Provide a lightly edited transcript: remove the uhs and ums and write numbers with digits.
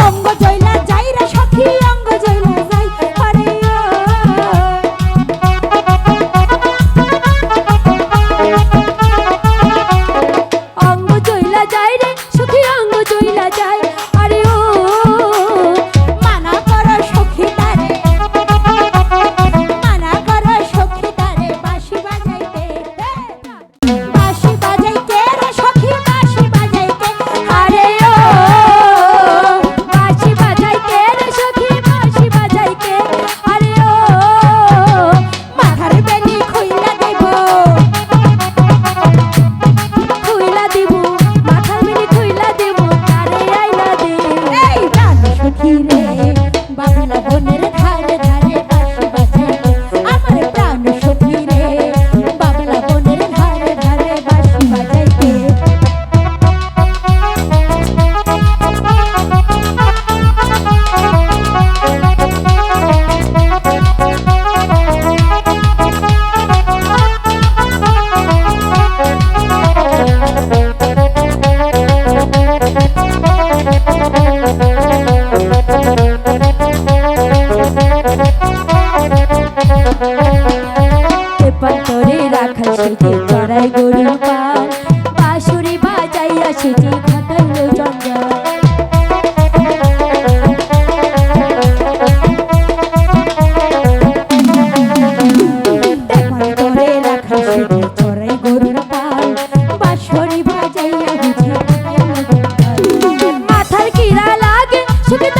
অঙ্গ জয়লা যাই রে সখী অঙ্গ জয়লা যাই আরে অঙ্গ জয়লা যাই রে সখী অঙ্গ জয়লা যাই আরে ও মানা করো সখী তারে মানা করো সখী তারে বাঁশি বাজাইতে বাঁশি বাজাইতে রে সখী বাঁশি বাজাইতে আরে ও বাঁশি বাজাইতে রে সখী বাঁশি বাজাইতে আরে ও মাথার বেনি খুইলা দেব মাথার বেনি খুইলা দেব তারে আইলা দে এই প্রাণ সখী রে বাংলা বনের ধারে ধারে বাঁশি বাজাইতে আমার প্রাণ সখী রে বাংলা বনের ধারে ধারে বাঁশি বাজাইতে পাতরে রাখা সেটি চড়াই গরুর পাল বাঁশুরি বাজাইয়া সেটি ঘটাইল জঞ্জাল পাতরে রাখা সেটি চড়াই গরুর পাল বাঁশুরি বাজাইয়া বুঝি ঘটাইল জঞ্জাল মাথার কিরা লাগে সুখে